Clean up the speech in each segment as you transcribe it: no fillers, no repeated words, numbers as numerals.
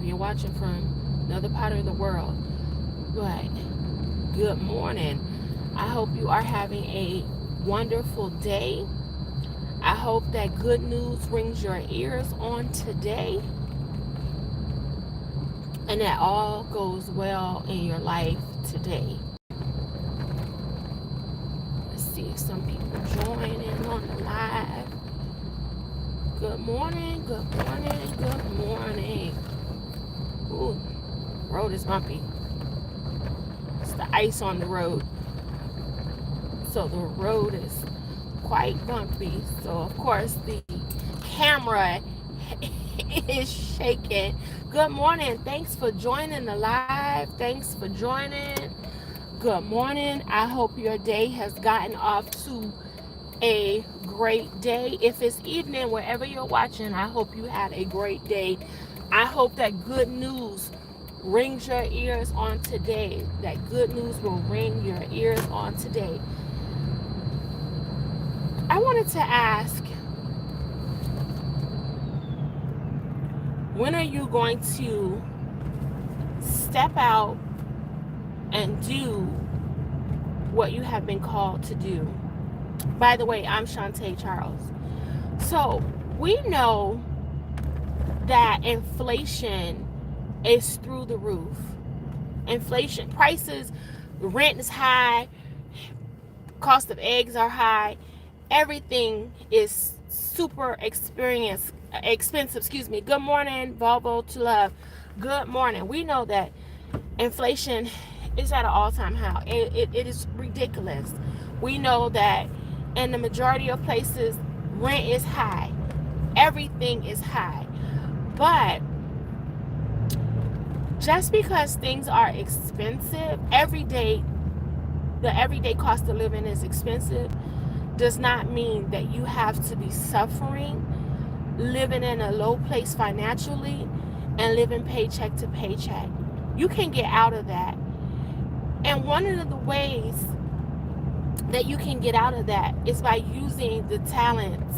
you're watching from another part of the world. But good morning. I hope you are having a wonderful day. I hope that good news rings your ears on today and that all goes well in your life today. Let's see if some people join in on the live. Good morning, good morning, good morning. Ooh, road is bumpy. It's the ice on the road. So the road is quite bumpy. So of course the camera is shaking. Good morning. Thanks for joining the live. Thanks for joining. Good morning. I hope your day has gotten off to a great day. If it's evening, wherever you're watching, I hope you had a great day. I hope that good news rings your ears on today. That good news will ring your ears on today. I wanted to ask, when are you going to step out and do what you have been called to do? By the way, I'm Shantae Charles. So we know that inflation is through the roof. Inflation, prices, rent is high, cost of eggs are high, everything is super expensive. Good morning, Volvo to love. Good morning. We know that inflation is at an all-time high. It is ridiculous. We know that in the majority of places, rent is high. Everything is high. But just because things are expensive, the everyday cost of living is expensive, does not mean that you have to be suffering, living in a low place financially, and living paycheck to paycheck. You can get out of that. And one of the ways that you can get out of that is by using the talents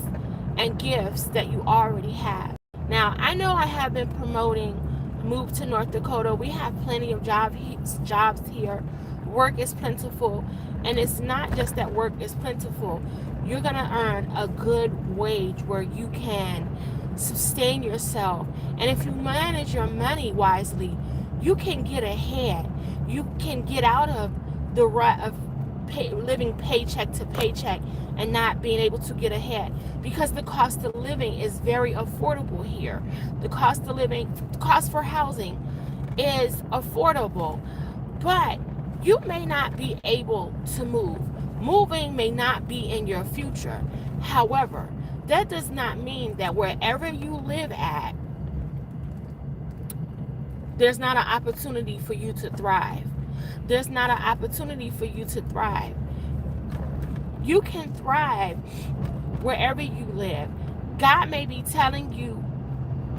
and gifts that you already have. Now, I know I have been promoting move to North Dakota. We have plenty of jobs here. Work is plentiful. And it's not just that work is plentiful. You're going to earn a good wage where you can sustain yourself. And if you manage your money wisely, you can get ahead. You can get out of the rut of living paycheck to paycheck and not being able to get ahead, because the cost of living is very affordable here. The cost for housing is affordable, but you may not be able to move. Moving may not be in your future. However, that does not mean that wherever you live at, there's not an opportunity for you to thrive. There's not an opportunity for you to thrive. You can thrive wherever you live. God may be telling you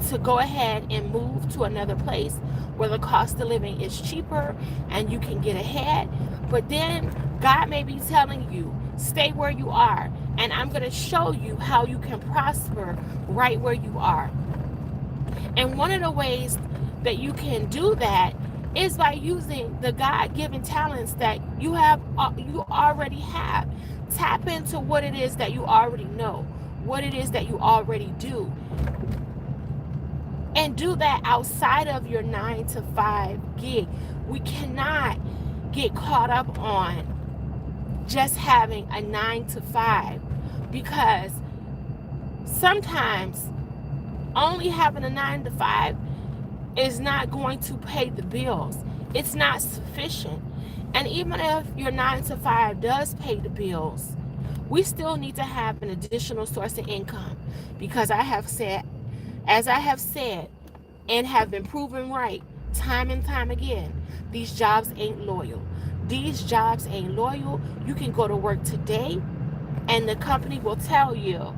to go ahead and move to another place where the cost of living is cheaper and you can get ahead. But then God may be telling you, stay where you are, and I'm going to show you how you can prosper right where you are. And one of the ways that you can do that is by using the God-given talents that you already have. Tap into what it is that you already know, what it is that you already do, and do that outside of your 9-to-5 gig. We cannot get caught up on just having a 9-to-5, because sometimes only having a 9-to-5 is not going to pay the bills. It's not sufficient. And even if your 9-to-5 does pay the bills, we still need to have an additional source of income, because as I have said and have been proven right time and time again, these jobs ain't loyal. These jobs ain't loyal. You can go to work today and the company will tell you,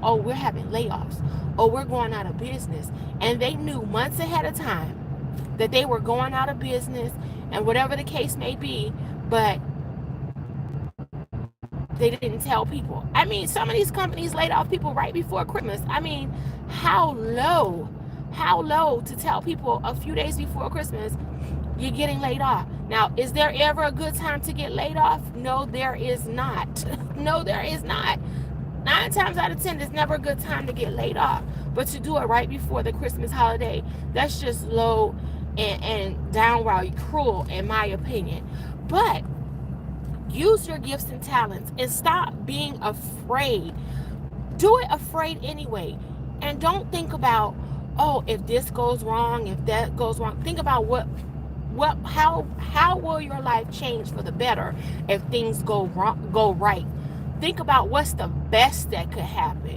oh, we're having layoffs, or we're going out of business. And they knew months ahead of time that they were going out of business and whatever the case may be, but they didn't tell people. I mean, some of these companies laid off people right before Christmas. I mean, how low? How low to tell people a few days before Christmas you're getting laid off? Now, is there ever a good time to get laid off? No, there is not. No, there is not. 9 times out of 10, it's never a good time to get laid off. But to do it right before the Christmas holiday, that's just low and downright cruel, in my opinion. But use your gifts and talents and stop being afraid. Do it afraid anyway. And don't think about, oh, if this goes wrong, if that goes wrong. Think about how will your life change for the better if things go right. Think about what's the best that could happen.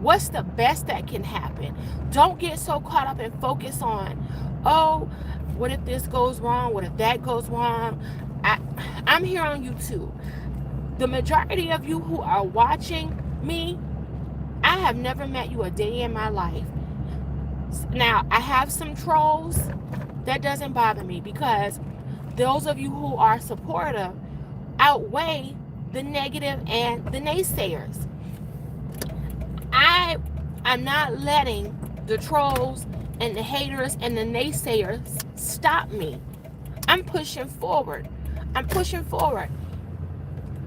What's the best that can happen? Don't get so caught up and focus on, oh, what if this goes wrong? What if that goes wrong? I'm here on YouTube. The majority of you who are watching me, I have never met you a day in my life. Now, I have some trolls. That doesn't bother me, because those of you who are supportive outweigh the negative and the naysayers. I'm not letting the trolls and the haters and the naysayers stop me. I'm pushing forward. I'm pushing forward.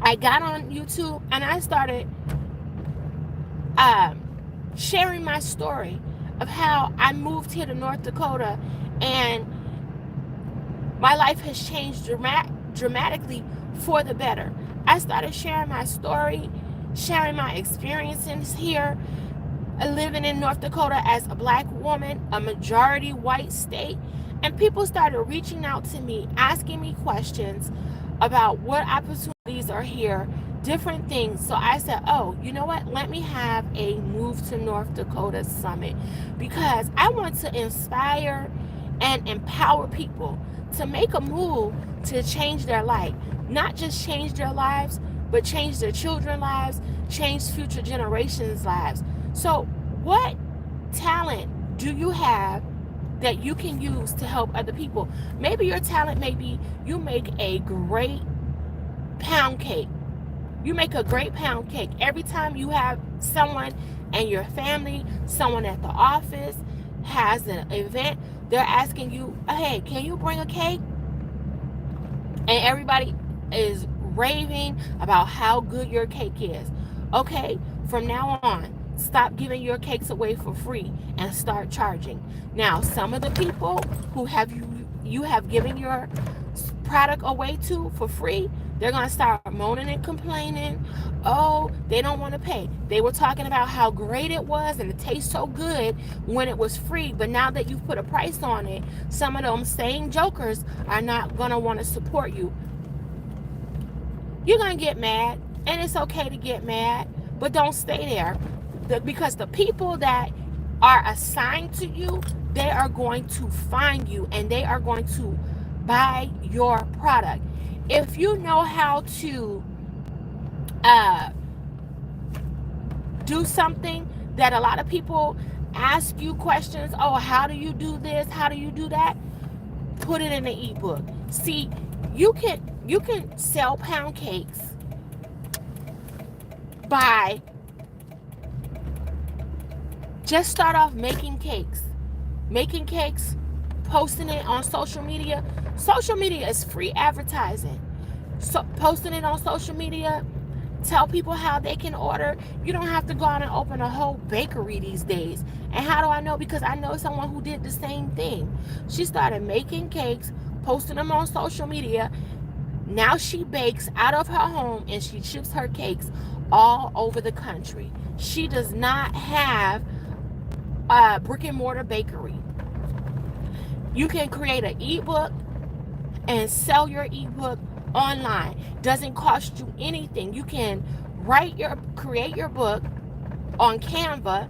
I got on YouTube and I started sharing my story of how I moved here to North Dakota and my life has changed dramatically for the better. I started sharing my story, sharing my experiences here, living in North Dakota as a black woman, a majority white state, and people started reaching out to me, asking me questions about what opportunities are here, different things. So I said, oh, you know what? Let me have a Move to North Dakota summit, because I want to inspire and empower people to make a move to change their life. Not just change their lives, but change their children's lives, change future generations' lives. So what talent do you have that you can use to help other people? Maybe your talent may be you make a great pound cake. You make a great pound cake. Every time you have someone in your family, someone at the office has an event, they're asking you, hey, can you bring a cake? And everybody is raving about how good your cake is. Okay, from now on, stop giving your cakes away for free and start charging. Now, some of the people who you have given your product away to for free, they're going to start moaning and complaining. Oh, they don't want to pay. They were talking about how great it was and it tastes so good when it was free. But now that you've put a price on it, some of them same jokers are not going to want to support you. You're going to get mad, and it's okay to get mad, but don't stay there. Because the people that are assigned to you, they are going to find you and they are going to buy your product. If you know how to do something that a lot of people ask you questions, oh, how do you do this? How do you do that? Put it in an ebook. See, you can sell pound cakes by just start off making cakes, posting it on social media. Social media is free advertising. So posting it on social media, tell people how they can order. You don't have to go out and open a whole bakery these days. And how do I know? Because I know someone who did the same thing. She started making cakes, posting them on social media. Now she bakes out of her home and she ships her cakes all over the country. She does not have a brick and mortar bakery. You can create an ebook and sell your ebook online. Doesn't cost you anything. You can create your book on Canva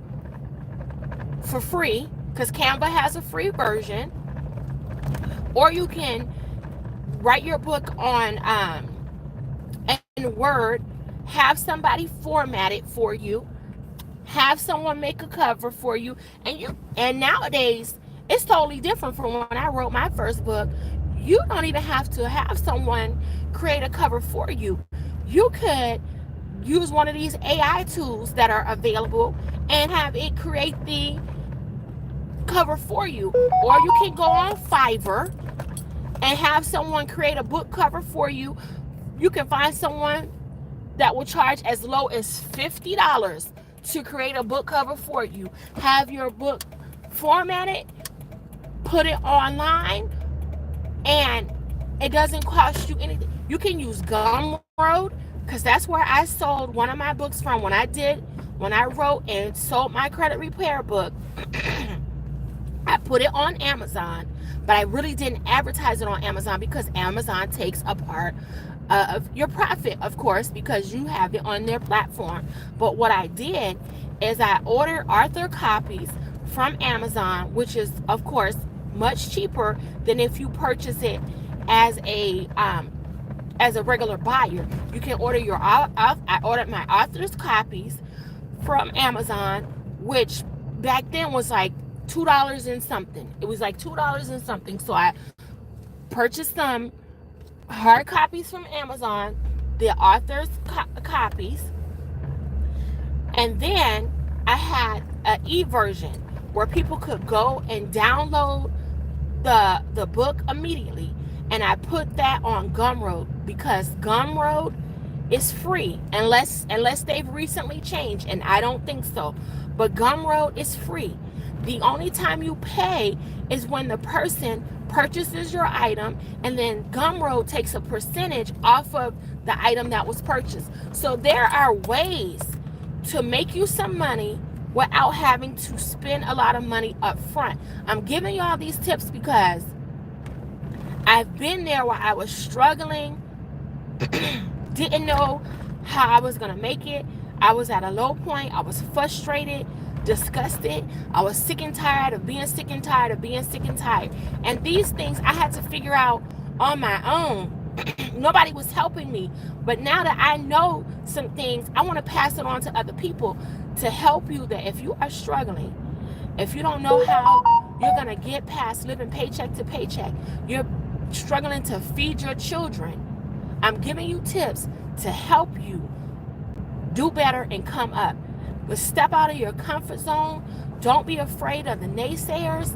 for free, because Canva has a free version, or you can write your book on in Word, have somebody format it for you, have someone make a cover for you, and nowadays it's totally different from when I wrote my first book. You don't even have to have someone create a cover for you. You could use one of these AI tools that are available and have it create the cover for you. Or you can go on Fiverr and have someone create a book cover for you. You can find someone that will charge as low as $50 to create a book cover for you. Have your book formatted, put it online, and it doesn't cost you anything. You can use Gumroad, because that's where I sold one of my books from when I wrote and sold my credit repair book. I put it on Amazon, but I really didn't advertise it on Amazon because Amazon takes a part of your profit, of course, because you have it on their platform. But what I did is I ordered author copies from Amazon, which is, of course, much cheaper than if you purchase it as a regular buyer. You can order your I ordered my author's copies from Amazon, which back then was like $2 and something. It was like $2 and something. So I purchased some hard copies from Amazon, the author's copies, and then I had an e-version where people could go and download the book immediately, and I put that on Gumroad because Gumroad is free unless they've recently changed, and I don't think so. But Gumroad is free. The only time you pay is when the person purchases your item, and then Gumroad takes a percentage off of the item that was purchased. So there are ways to make you some money without having to spend a lot of money up front. I'm giving y'all these tips because I've been there where I was struggling, didn't know how I was going to make it. I was at a low point. I was frustrated, disgusted. I was sick and tired of being sick and tired of being sick and tired. And these things I had to figure out on my own. Nobody was helping me. But now that I know some things, I want to pass it on to other people to help you, that if you are struggling, if you don't know how you're going to get past living paycheck to paycheck, you're struggling to feed your children, I'm giving you tips to help you do better and come up. But step out of your comfort zone. Don't be afraid of the naysayers.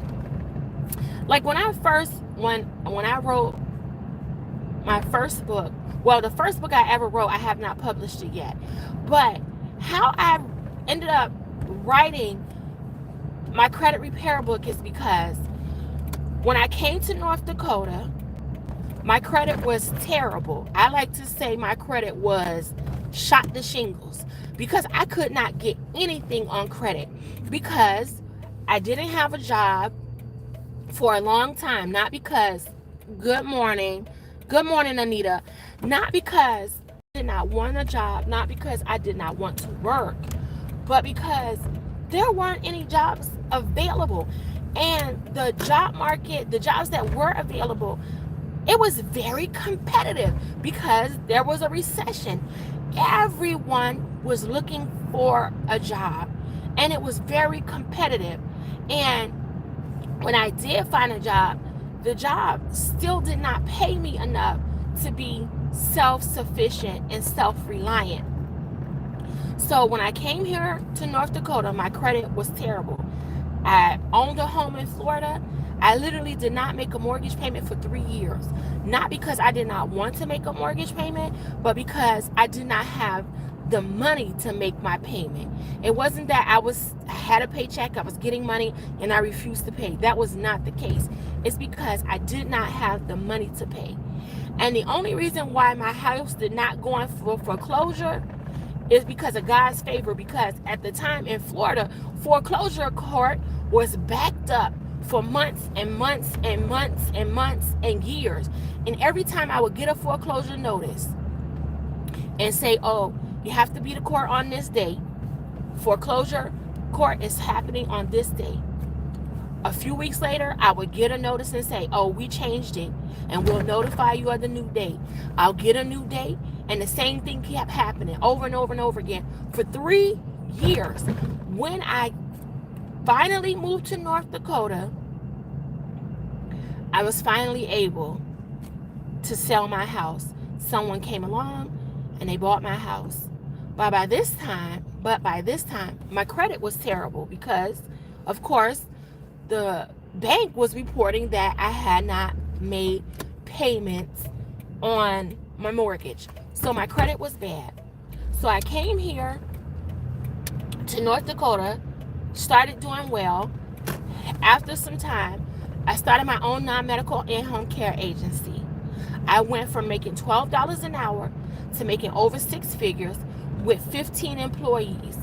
Like when I wrote my first book, well, the first book I ever wrote, I have not published it yet. But how I ended up writing my credit repair book is because when I came to North Dakota, my credit was terrible. I like to say my credit was shot to shingles because I could not get anything on credit because I didn't have a job for a long time. Not because, good morning, Anita. Not because I did not want a job, not because I did not want to work, but because there weren't any jobs available. And the job market, the jobs that were available, it was very competitive because there was a recession. Everyone was looking for a job, and it was very competitive. And when I did find a job, the job still did not pay me enough to be self-sufficient and self-reliant. So when I came here to North Dakota, my credit was terrible. I owned a home in Florida. I literally did not make a mortgage payment for 3 years. Not because I did not want to make a mortgage payment, but because I did not have the money to make my payment. It wasn't that I had a paycheck, I was getting money, and I refused to pay. That was not the case. It's because I did not have the money to pay. And the only reason why my house did not go on for foreclosure is because of God's favor. Because at the time in Florida, foreclosure court was backed up for months and months and months and months and years. And every time I would get a foreclosure notice and say, oh, you have to be to court on this day. Foreclosure court is happening on this day. A few weeks later, I would get a notice and say, oh, we changed it and we'll notify you of the new date. I'll get a new date, and the same thing kept happening over and over and over again for 3 years. When I finally moved to North Dakota, I was finally able to sell my house. Someone came along and they bought my house. By this time, my credit was terrible because, of course, the bank was reporting that I had not made payments on my mortgage. So my credit was bad. So I came here to North Dakota, started doing well. After some time, I started my own non-medical in-home care agency. I went from making $12 an hour to making over six figures with 15 employees.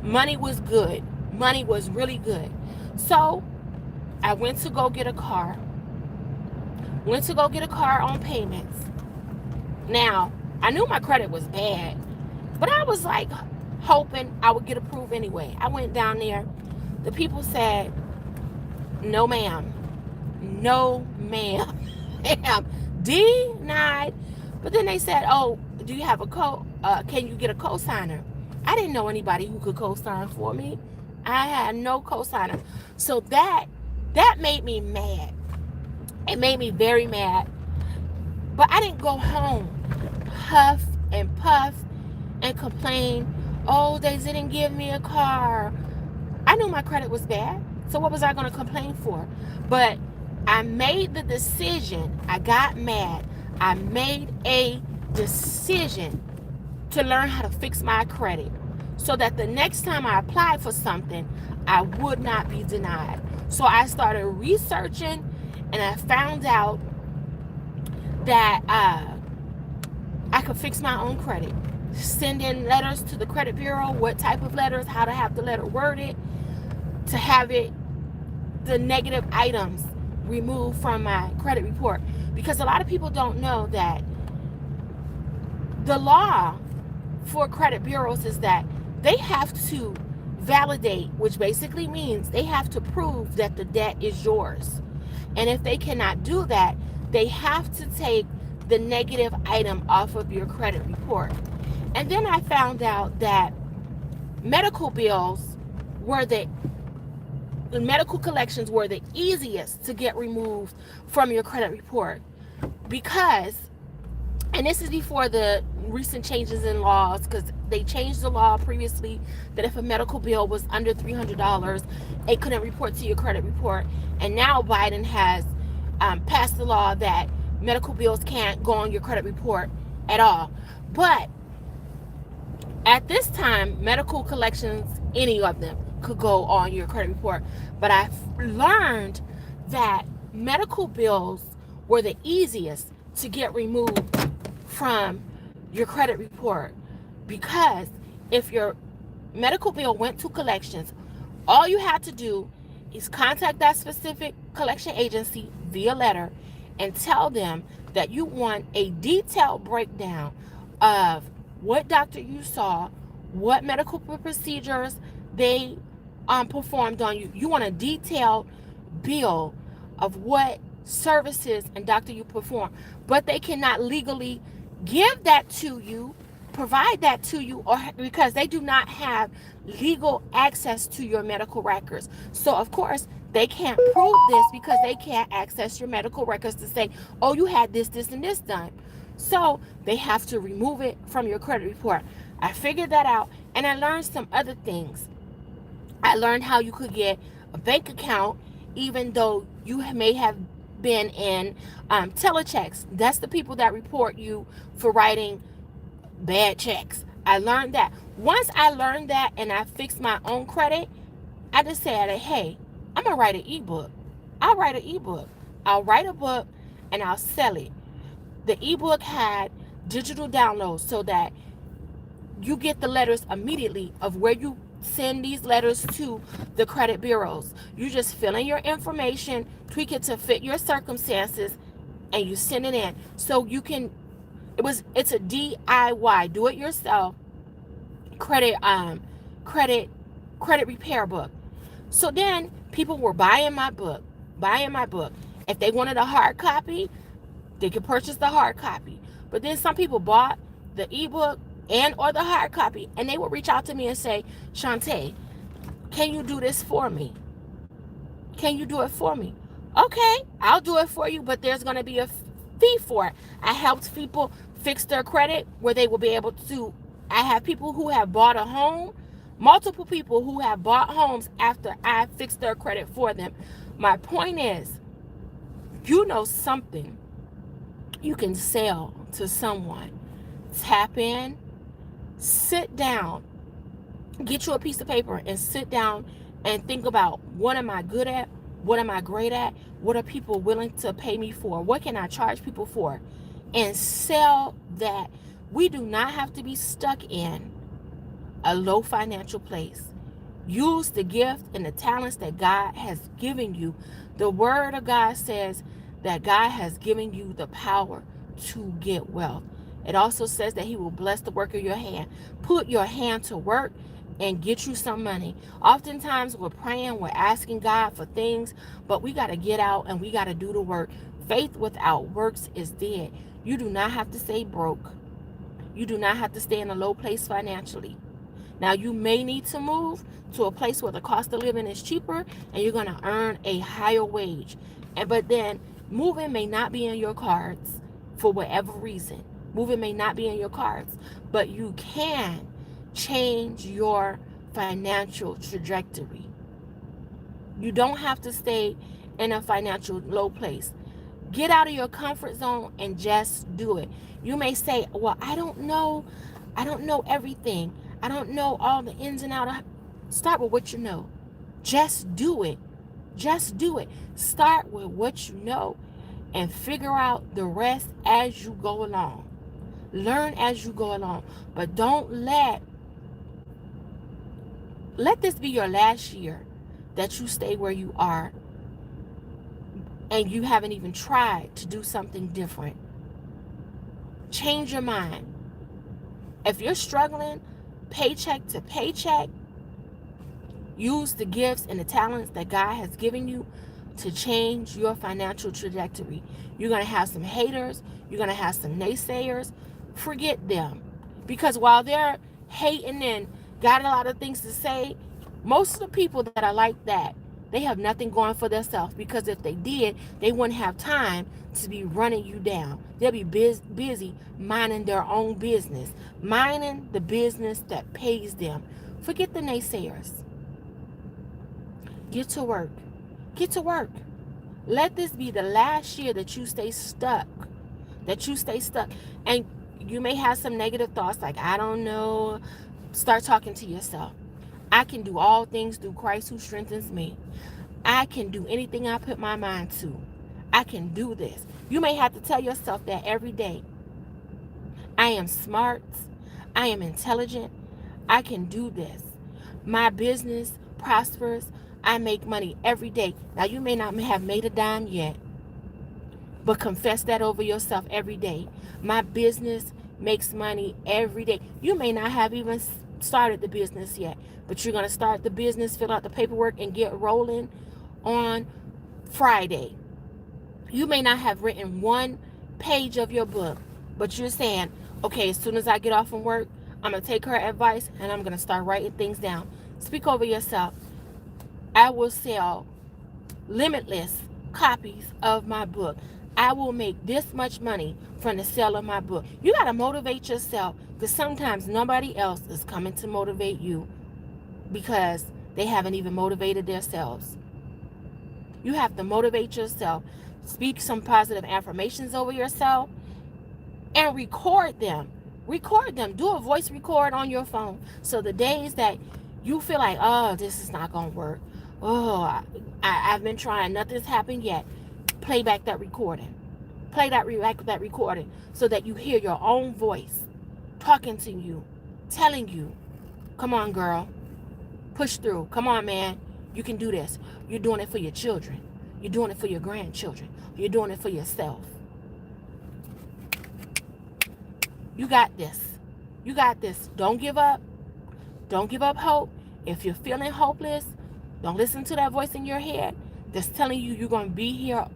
Money was good. Money was really good. So I went to go get a car. Went to go get a car on payments. Now, I knew my credit was bad, but I was like hoping I would get approved anyway. I went down there. The people said, no ma'am. No ma'am. Ma'am. Denied. But then they said, oh, do you have can you get a co-signer? I didn't know anybody who could co-sign for me. I had no co-signer. So that made me mad. It made me very mad. But I didn't go home huff and puff and complain, oh, they didn't give me a car. I knew my credit was bad. So what was I going to complain for? But I made the decision. I got mad. I made a decision to learn how to fix my credit so that the next time I applied for something, I would not be denied. So I started researching, and I found out that I could fix my own credit. Send in letters to the credit bureau, what type of letters, how to have the letter worded, to have the negative items removed from my credit report. Because a lot of people don't know that the law for credit bureaus is that they have to validate, which basically means they have to prove that the debt is yours. And if they cannot do that, they have to take the negative item off of your credit report. And then I found out that medical collections were the easiest to get removed from your credit report because, and this is before the recent changes in laws, because they changed the law previously that if a medical bill was under $300, it couldn't report to your credit report. And now Biden has passed the law that medical bills can't go on your credit report at all. But at this time, medical collections, any of them, could go on your credit report. But I learned that medical bills were the easiest to get removed from your credit report, because if your medical bill went to collections, all you had to do is contact that specific collection agency via letter and tell them that you want a detailed breakdown of what doctor you saw, what medical procedures they performed on you. You want a detailed bill of what services and doctor you perform, but they cannot legally give that to you, provide that to you, or because they do not have legal access to your medical records. So of course they can't prove this because they can't access your medical records to say, oh, you had this, this, and this done. So they have to remove it from your credit report. I figured that out, and I learned some other things. I learned how you could get a bank account even though you may have been in telechecks. That's the people that report you for writing bad checks. I learned that. Once I learned that and I fixed my own credit, I decided, hey, I'm going to write an ebook. I'll write an ebook. I'll write a book and I'll sell it. The ebook had digital downloads so that you get the letters immediately of where you send these letters to the credit bureaus. You just fill in your information, tweak it to fit your circumstances, and you send it in. So you can, it's a DIY, do it yourself credit repair book. So then people were buying my book. If they wanted a hard copy, they could purchase the hard copy. But then some people bought the ebook and or the hard copy, and they would reach out to me and say, Shantae, can you do this for me? Can you do it for me? Okay, I'll do it for you, but there's going to be a fee for it. I helped people fix their credit where they will be able to I have people who have bought a home, multiple people who have bought homes after I fixed their credit for them. My point is, you know something you can sell to someone. Tap in, sit down, get you a piece of paper and sit down and think about, what am I good at? What am I great at? What are people willing to pay me for? What can I charge people for? And sell that. We do not have to be stuck in a low financial place. Use the gift and the talents that God has given you. The word of God says that God has given you the power to get wealth. It also says that he will bless the work of your hand. Put your hand to work and get you some money. Oftentimes we're praying, we're asking God for things, but we got to get out and we got to do the work. Faith without works is dead. You do not have to stay broke. You do not have to stay in a low place financially. Now, you may need to move to a place where the cost of living is cheaper and you're going to earn a higher wage. But then moving may not be in your cards for whatever reason. Moving may not be in your cards, but you can change your financial trajectory. You don't have to stay in a financial low place. Get out of your comfort zone and just do it. You may say, well, I don't know everything. I don't know all the ins and outs. Start with what you know. Just do it. Just do it. Start with what you know and figure out the rest as you go along. Learn as you go along. But don't let this be your last year that you stay where you are and you haven't even tried to do something different. Change your mind. If you're struggling paycheck to paycheck, use the gifts and the talents that God has given you to change your financial trajectory. You're going to have some haters. You're going to have some naysayers. Forget them. Because while they're hating and got a lot of things to say, most of the people that are like that, they have nothing going for themselves, because if they did, they wouldn't have time to be running you down. They'll be busy minding their own business, minding the business that pays them. Forget the naysayers. Get to work. Get to work. Let this be the last year that you stay stuck. That you stay stuck. And you may have some negative thoughts like, I don't know. Start talking to yourself. I can do all things through Christ who strengthens me. I can do anything I put my mind to. I can do this. You may have to tell yourself that every day. I am smart. I am intelligent. I can do this. My business prospers. I make money every day. Now, you may not have made a dime yet, but confess that over yourself every day. My business makes money every day. You may not have even started the business yet, but you're going to start the business, fill out the paperwork, and get rolling on Friday. You may not have written one page of your book, but you're saying, okay, as soon as I get off from work, I'm going to take her advice and I'm going to start writing things down. Speak over yourself. I will sell limitless copies of my book. I will make this much money from the sale of my book. You got to motivate yourself, because sometimes nobody else is coming to motivate you because they haven't even motivated themselves. You have to motivate yourself. Speak some positive affirmations over yourself and record them. Record them. Do a voice record on your phone. So the days that you feel like, oh, this is not going to work. Oh, I've been trying. Nothing's happened yet. Play back that recording. Play that recording so that you hear your own voice talking to you, telling you, come on, girl. Push through. Come on, man. You can do this. You're doing it for your children. You're doing it for your grandchildren. You're doing it for yourself. You got this. You got this. Don't give up. Don't give up hope. If you're feeling hopeless, don't listen to that voice in your head that's telling you you're going to be here.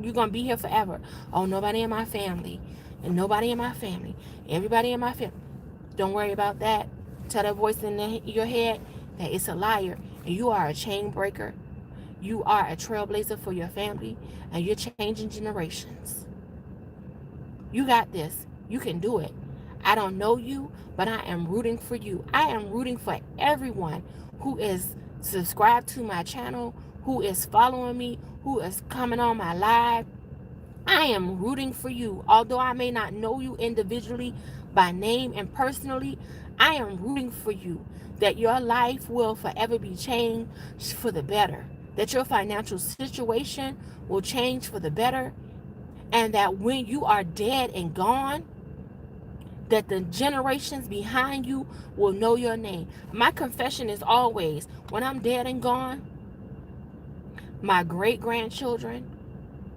You're going to be here forever. Oh, nobody in my family. And nobody in my family. Everybody in my family. Don't worry about that. Tell that voice in your head that it's a liar. And you are a chain breaker. You are a trailblazer for your family. And you're changing generations. You got this. You can do it. I don't know you, but I am rooting for you. I am rooting for everyone who is subscribed to my channel, who is following me, who is coming on my live. I am rooting for you. Although I may not know you individually by name and personally, I am rooting for you that your life will forever be changed for the better, that your financial situation will change for the better, and that when you are dead and gone, that the generations behind you will know your name. My confession is always, when I'm dead and gone, my great-grandchildren,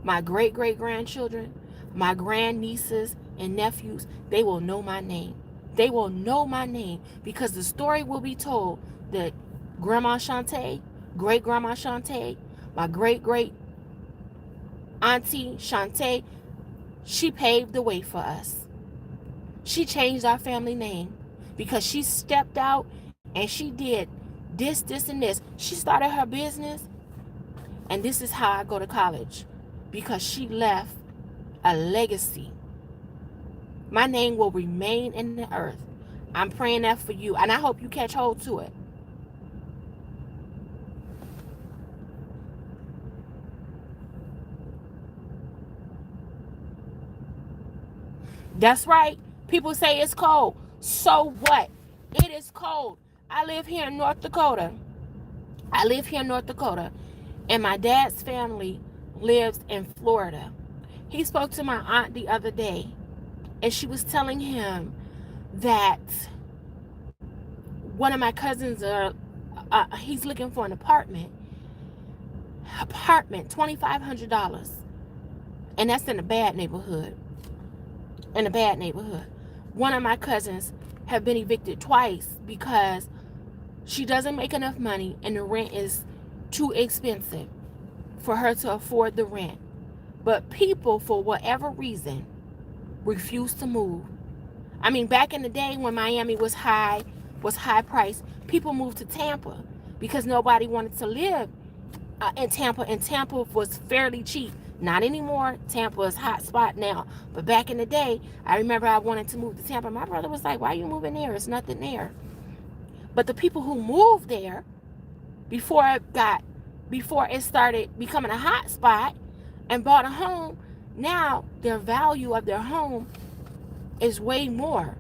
my great-great-grandchildren, my grandnieces and nephews, they will know my name. They will know my name because the story will be told that Grandma Shantae, great-grandma Shantae, my great-great auntie Shantae, she paved the way for us. She changed our family name because she stepped out and she did this, and this. She started her business, and this is how I go to college, because she left a legacy. My name will remain in the earth. I'm praying that for you, and I hope you catch hold to it. That's right. People say it's cold. So what? It is cold. I live here in North Dakota. And my dad's family lives in Florida. He spoke to my aunt the other day, and she was telling him that one of my cousins he's looking for an apartment, $2,500, and that's in a bad neighborhood. One of my cousins have been evicted twice because she doesn't make enough money and the rent is too expensive for her to afford the rent. But people, for whatever reason, refuse to move. I mean, back in the day when Miami was high priced, people moved to Tampa because nobody wanted to live in Tampa, and Tampa was fairly cheap. Not anymore. Tampa is a hot spot now. But back in the day, I remember I wanted to move to Tampa. My brother was like, why are you moving there? It's nothing there. But the people who moved there before it started becoming a hot spot and bought a home, now their value of their home is way more.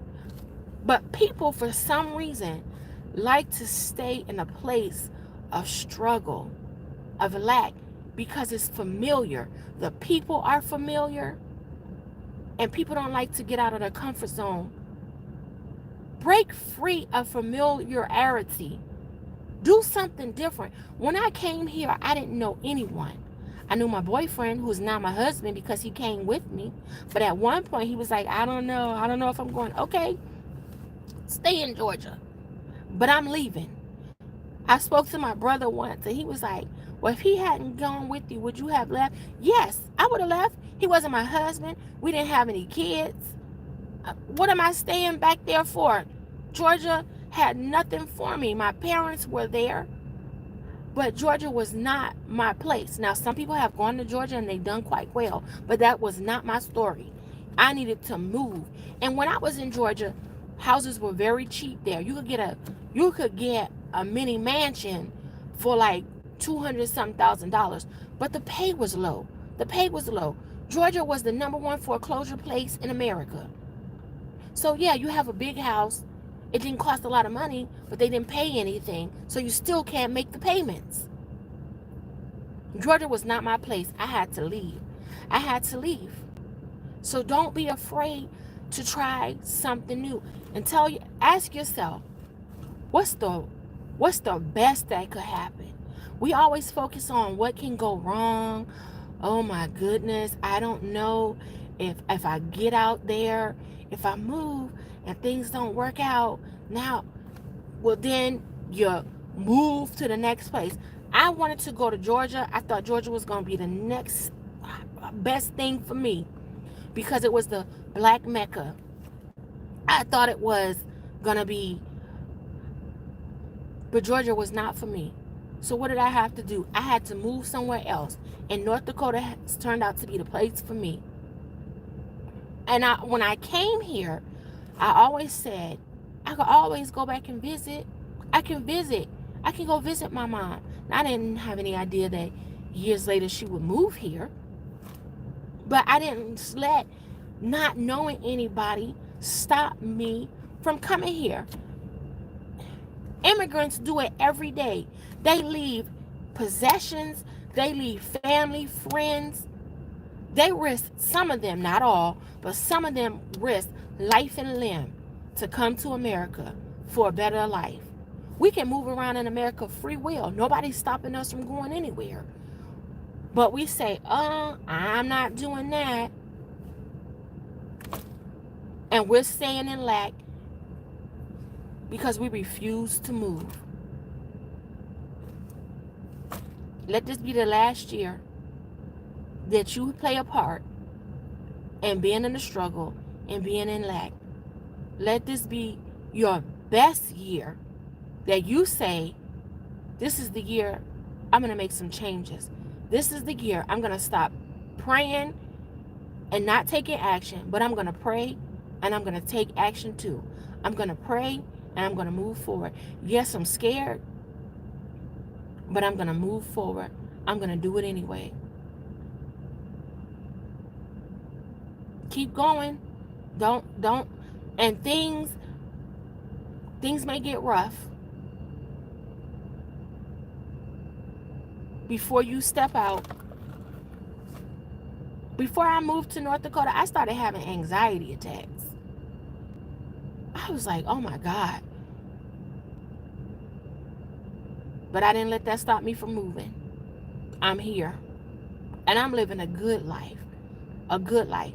But people, for some reason, like to stay in a place of struggle, of lack, because it's familiar. The people are familiar, and people don't like to get out of their comfort zone. Break free of familiarity. Do something different. When I came here, I didn't know anyone. I knew my boyfriend, who's now my husband, because he came with me. But at one point, he was like, I don't know if I'm going. Okay, stay in Georgia, but I'm leaving. I spoke to my brother once, and he was like, well, if he hadn't gone with you, would you have left? Yes, I would have left. He wasn't my husband. We didn't have any kids. What am I staying back there for? Georgia had nothing for me. My parents were there, but Georgia was not my place. Now, some people have gone to Georgia and they've done quite well, but that was not my story. I needed to move. And when I was in Georgia, houses were very cheap there. You could get a mini mansion for like $200,000, but the pay was low. Georgia was the #1 foreclosure place in America. So yeah, you have a big house. It didn't cost a lot of money, but they didn't pay anything, so you still can't make the payments. Georgia was not my place. I had to leave. So don't be afraid to try something new. Ask yourself, what's the best that could happen? We always focus on what can go wrong. Oh my goodness, I don't know if I get out there, if I move and things don't work out. Now, well, then you move to the next place. I wanted to go to Georgia. I thought Georgia was going to be the next best thing for me because it was the Black Mecca. I thought it was going to be, but Georgia was not for me. So what did I have to do? I had to move somewhere else. And North Dakota has turned out to be the place for me. And when I came here, I always said I could always go back and visit. I can visit. I can go visit my mom. I didn't have any idea that years later she would move here. But I didn't let not knowing anybody stop me from coming here. Immigrants do it every day. They leave possessions, they leave family, friends. They risk, some of them, not all, but some of them risk life and limb to come to America for a better life. We can move around in America free will. Nobody's stopping us from going anywhere. But we say, I'm not doing that. And we're staying in lack because we refuse to move. Let this be the last year that you play a part in being in the struggle and being in lack. Let this be your best year that you say, this is the year I'm going to make some changes. This is the year I'm going to stop praying and not taking action, but I'm going to pray and I'm going to take action too. I'm going to pray and I'm going to move forward. Yes, I'm scared, but I'm going to move forward. I'm going to do it anyway. Keep going. Don't. And things may get rough. Before you step out. Before I moved to North Dakota, I started having anxiety attacks. I was like, oh my God. But I didn't let that stop me from moving. I'm here. And I'm living a good life. A good life.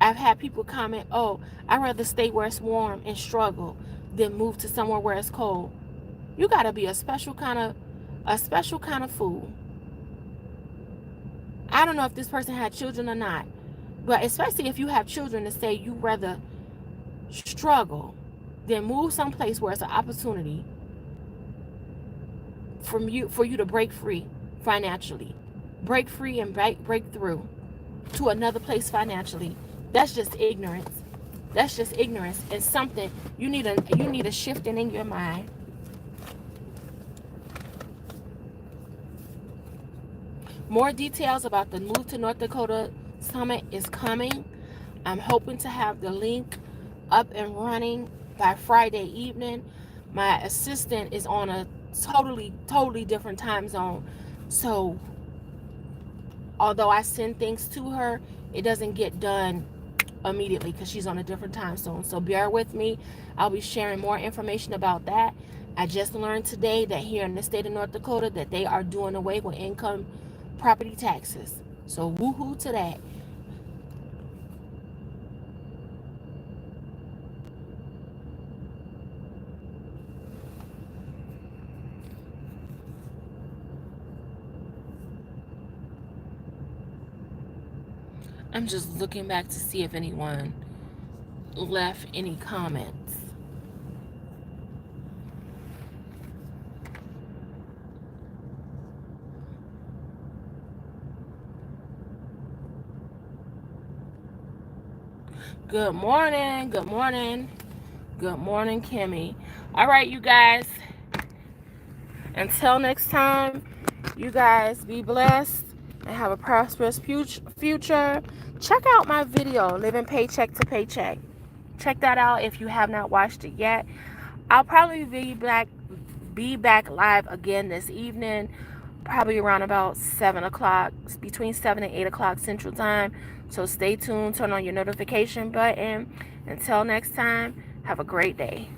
I've had people comment, oh, I'd rather stay where it's warm and struggle than move to somewhere where it's cold. You gotta be a special kind of fool. I don't know if this person had children or not, but especially if you have children, to say you rather struggle than move someplace where it's an opportunity for you to break free financially, break free and break through to another place financially. That's just ignorance. That's just ignorance. It's something you need a shifting in your mind. More details about the Move to North Dakota Summit is coming. I'm hoping to have the link up and running by Friday evening. My assistant is on a totally different time zone. So although I send things to her, it doesn't get done immediately because she's on a different time zone. So bear with me. I'll be sharing more information about that. I just learned today that here in the state of North Dakota that they are doing away with income property taxes. So woohoo to that. I'm just looking back to see if anyone left any comments. Good morning, Kimmy. All right, you guys. Until next time, you guys be blessed and have a prosperous future. Check out my video, Living Paycheck to Paycheck. Check that out if you have not watched it yet. I'll probably be back live again this evening, probably around about 7 o'clock, between 7 and 8 o'clock Central Time. So stay tuned, turn on your notification button. Until next time, have a great day.